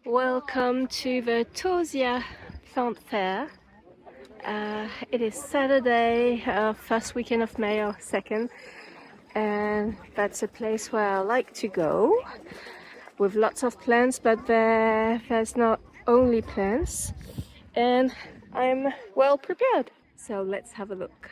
Welcome to the Tozia Plant Fair. It is Saturday, first weekend of May or second, and that's a place where I like to go with lots of plants, but there's not only plants, and I'm well prepared. So let's have a look.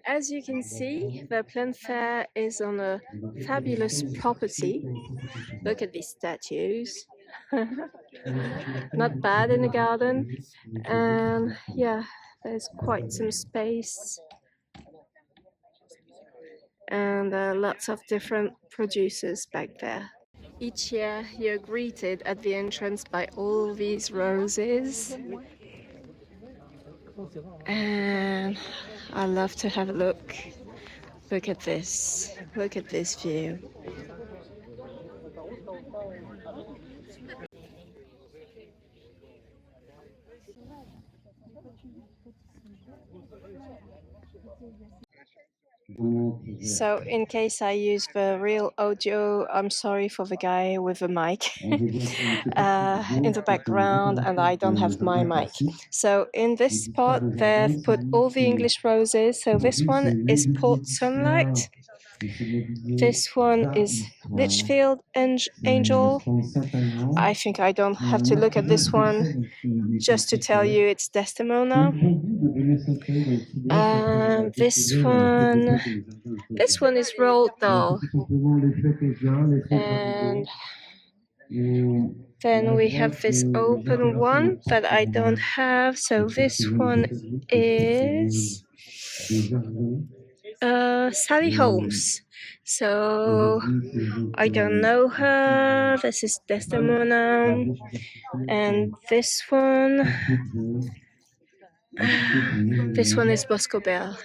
As you can see, the plant fair is on a fabulous property. Look at these statues. Not bad in the garden, and yeah, there's quite some space and lots of different producers back there. Each year you're greeted at the entrance by all these roses, and I love to have a look. Look at this view. So in case I use the real audio, I'm sorry for the guy with the mic in the background, and I don't have my mic. So in this spot they've put all the English roses. So this one is Port Sunlight. This one is Litchfield Angel. I think I don't have to look at this one just to tell you it's Desdemona. This one is Roald Dahl. And then we have this open one that I don't have. So this one is Sally Holmes. So I don't know her. This is Desdemona. And this one is Boscobel.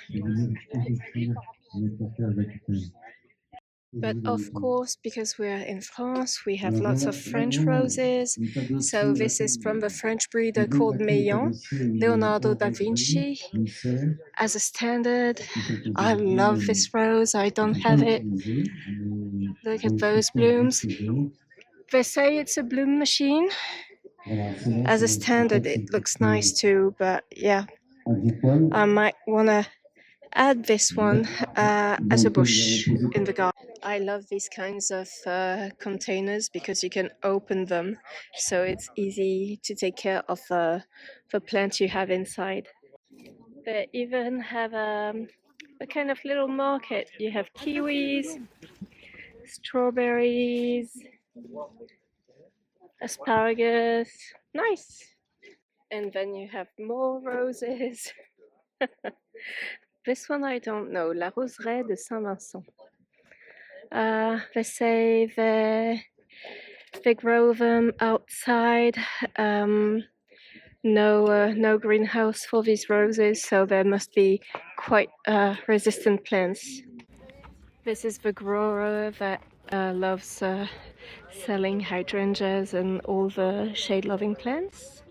But of course, because we are in France, we have lots of French roses. So this is from the French breeder called Meillan, Leonardo da Vinci. As a standard, I love this rose. I don't have it. Look at those blooms. They say it's a bloom machine. As a standard, it looks nice too, but yeah, I might want to add this one as a bush in the garden. I love these kinds of containers because you can open them, so it's easy to take care of the plant you have inside. They even have a kind of little market. You have kiwis, strawberries, asparagus. Nice. And then you have more roses. This one I don't know, La Roseraie de Saint-Vincent. They say they grow them outside. No greenhouse for these roses, so they must be quite resistant plants. This is the grower that loves selling hydrangeas and all the shade-loving plants.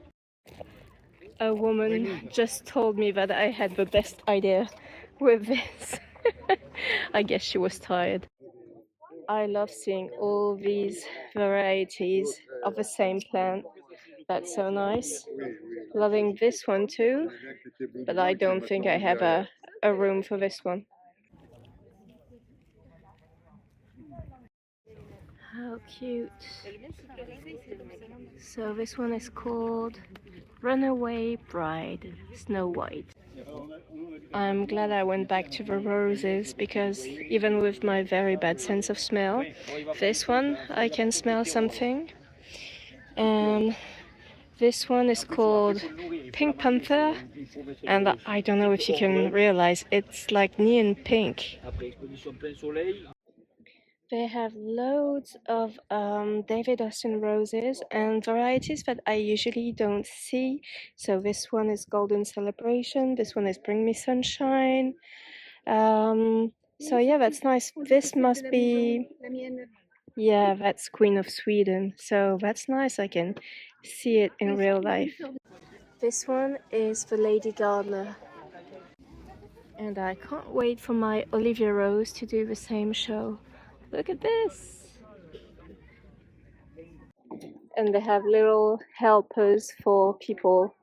A woman just told me that I had the best idea with this. I guess she was tired. I love seeing all these varieties of the same plant. That's so nice. Loving this one too, but I don't think I have a room for this one. How cute. So this one is called Runaway Bride, Snow White. I'm glad I went back to the roses because even with my very bad sense of smell, this one I can smell something. And this one is called Pink Panther, and I don't know if you can realize it's like neon pink. They have loads of David Austin roses and varieties that I usually don't see. So this one is Golden Celebration, this one is Bring Me Sunshine. So yeah, that's nice. This must be, yeah, that's Queen of Sweden. So that's nice, I can see it in real life. This one is the Lady Gardener. And I can't wait for my Olivia Rose to do the same show. Look at this! And they have little helpers for people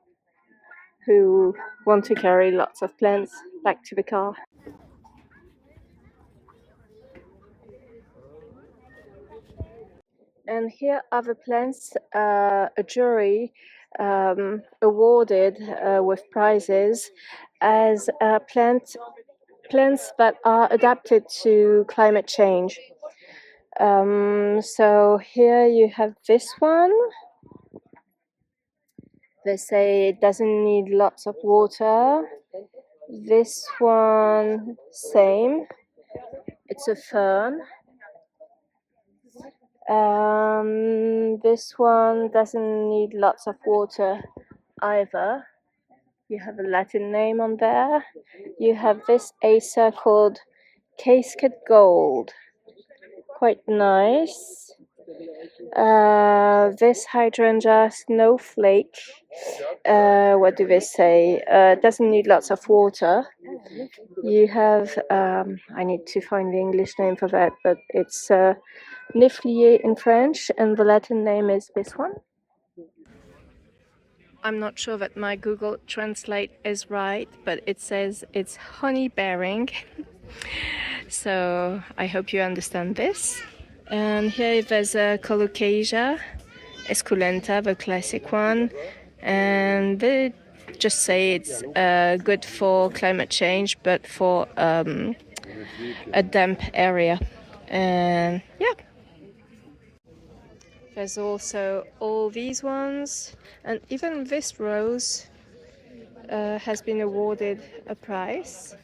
who want to carry lots of plants back to the car. And here are the plants a jury awarded with prizes as plants that are adapted to climate change. So here you have this one. They say it doesn't need lots of water. This one, same. It's a fern. This one doesn't need lots of water either. You have a Latin name on there. You have this Acer called Cascade Gold. Quite nice. This hydrangea Snowflake, what do they say? Doesn't need lots of water. You have, I need to find the English name for that, but it's Niflier in French, and the Latin name is this one. I'm not sure that my Google Translate is right, but it says it's honey bearing. So I hope you understand this. And here there's a Colocasia Esculenta, the classic one, and they just say it's good for climate change, but for a damp area. And yeah. There's also all these ones, and even this rose has been awarded a prize.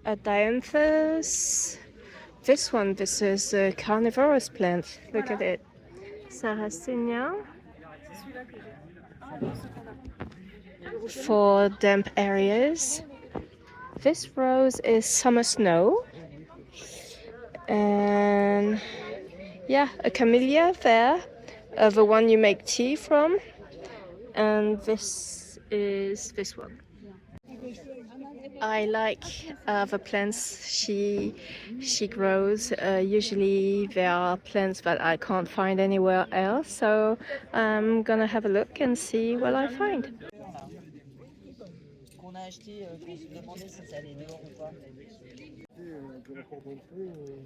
A dianthus. This one, this is a carnivorous plant. Look at it. Sarracenia. For damp areas. This rose is summer snow. And yeah, a camellia there, the one you make tea from. And this is this one. I like the plants she grows. Usually there are plants that I can't find anywhere else, so I'm gonna have a look and see what I find.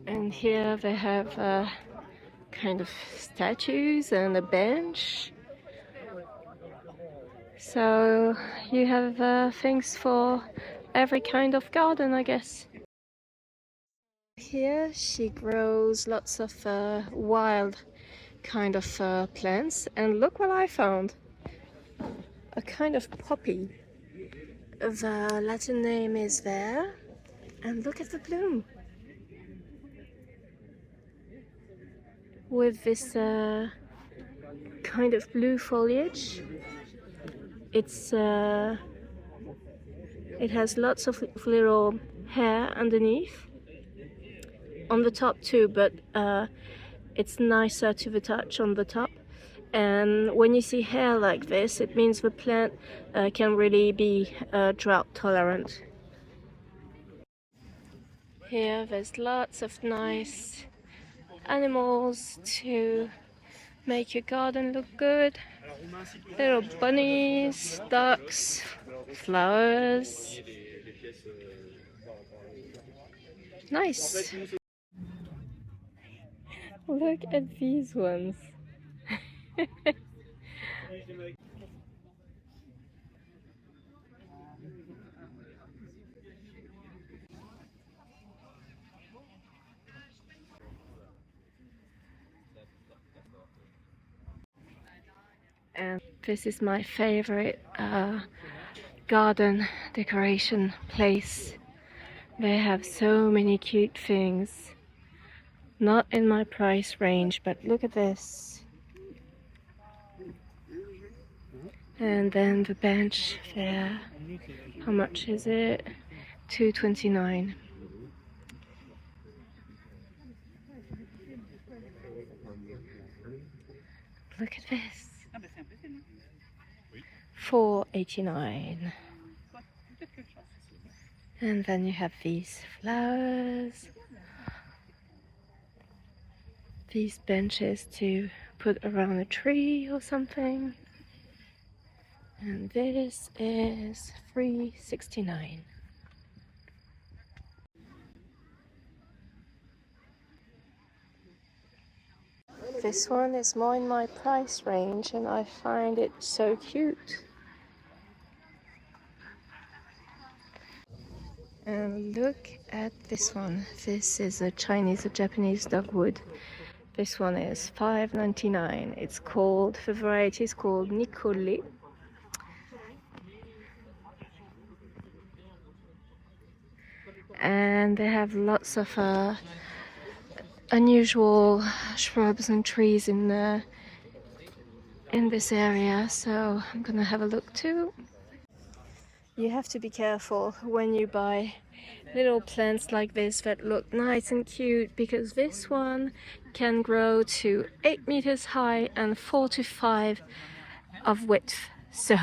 And here they have kind of statues and a bench. So you have things for every kind of garden, I guess. Here she grows lots of wild kind of plants, and look what I found. A kind of poppy. The Latin name is there, and look at the bloom. With this kind of blue foliage. It has lots of little hair underneath, on the top too, but it's nicer to the touch on the top. And when you see hair like this, it means the plant can really be drought tolerant. Here there's lots of nice animals to make your garden look good. Little bunnies, ducks, flowers. Nice. Look at these ones. And this is my favorite garden decoration place. They have so many cute things. Not in my price range, but look at this. And then the bench there. How much is it? $2.29. Look at this. 4.89. And then you have these flowers, these benches to put around a tree or something. And this is 3.69. This one is more in my price range and I find it so cute. And look at this one. This is a Chinese or Japanese dogwood. This one is 5.99. It's called, the variety is called Nicolet. And they have lots of unusual shrubs and trees in this area, so I'm gonna have a look too. You have to be careful when you buy little plants like this that look nice and cute, because this one can grow to 8 meters high and 4 to 5 of width, so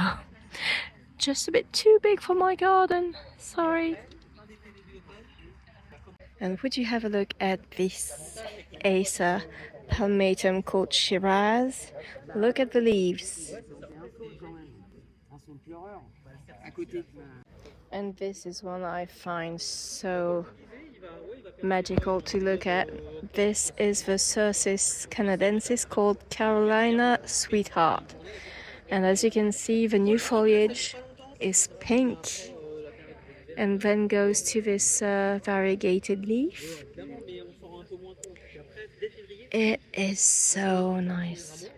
just a bit too big for my garden, sorry. And would you have a look at this Acer palmatum called Shiraz? Look at the leaves. And this is one I find so magical to look at. This is the Cercis canadensis called Carolina Sweetheart. And as you can see, the new foliage is pink and then goes to this variegated leaf. It is so nice.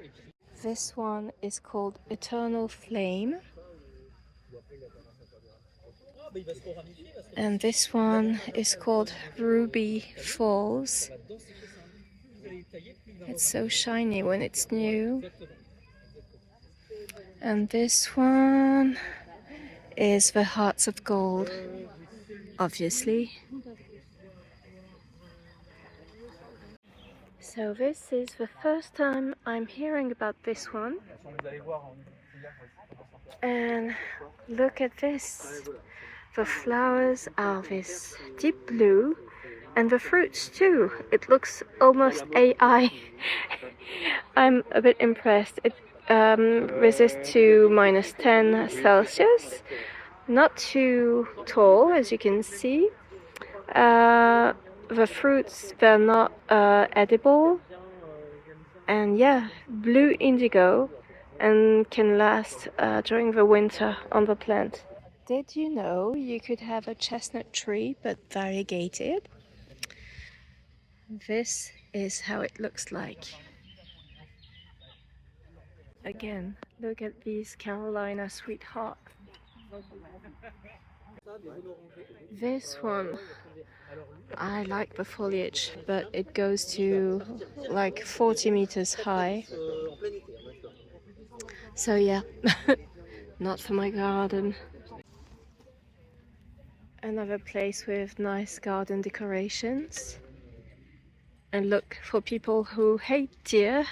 This one is called Eternal Flame. And this one is called Ruby Falls. It's so shiny when it's new. And this one is the Hearts of Gold, obviously. So this is the first time I'm hearing about this one. And look at this. The flowers are this deep blue, and the fruits too. It looks almost AI. I'm a bit impressed. It resists to -10 Celsius. Not too tall, as you can see. The fruits, they're not edible. And yeah, blue indigo, and can last during the winter on the plant. Did you know you could have a chestnut tree but variegated? This is how it looks like. Again, look at these Carolina Sweetheart. This one, I like the foliage, but it goes to like 40 meters high. So yeah, not for my garden. Another place with nice garden decorations. And look, for people who hate deer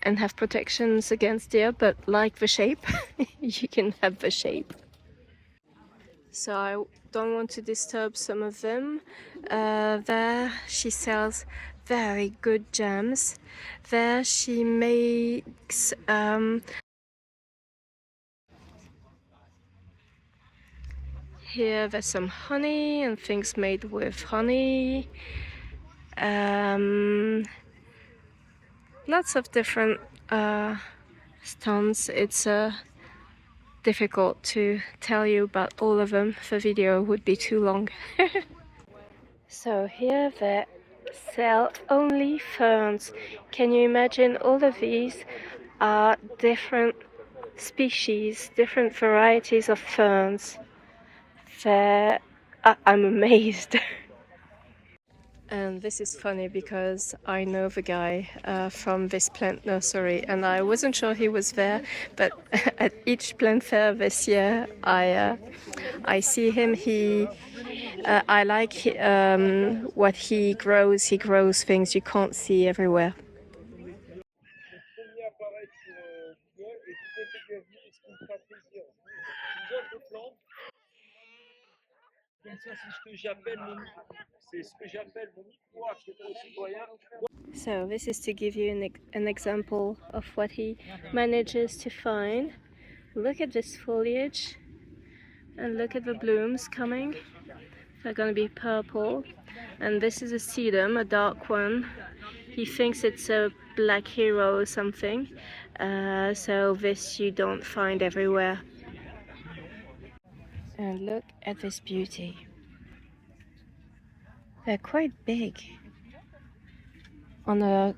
and have protections against deer but like the shape, you can have the shape. So I don't want to disturb some of them. There she sells very good jams. There she makes here there's some honey and things made with honey. Lots of different stones. It's difficult to tell you about all of them. The video would be too long. So here they sell only ferns. Can you imagine? All of these are different species, different varieties of ferns. I'm amazed. And this is funny because I know the guy from this plant nursery, and I wasn't sure he was there, but at each plant fair this year I see him. I like what he grows. He grows things you can't see everywhere. So this is to give you an example of what he manages to find. Look at this foliage and look at the blooms coming. They're going to be purple. And this is a sedum, a dark one. He thinks it's a black hero or something. So this you don't find everywhere. And look at this beauty. They're quite big on a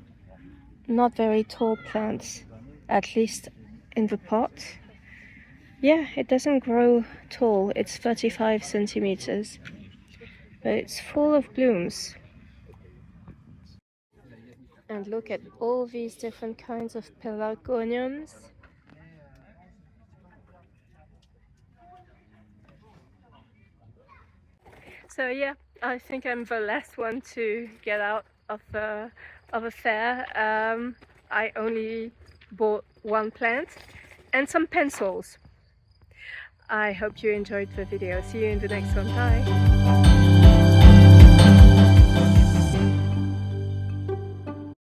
not very tall plant, at least in the pot. Yeah, it doesn't grow tall, it's 35 centimeters, but it's full of blooms. And look at all these different kinds of pelargoniums. So yeah, I think I'm the last one to get out of a fair. I only bought one plant and some pencils. I hope you enjoyed the video. See you in the next one. Bye!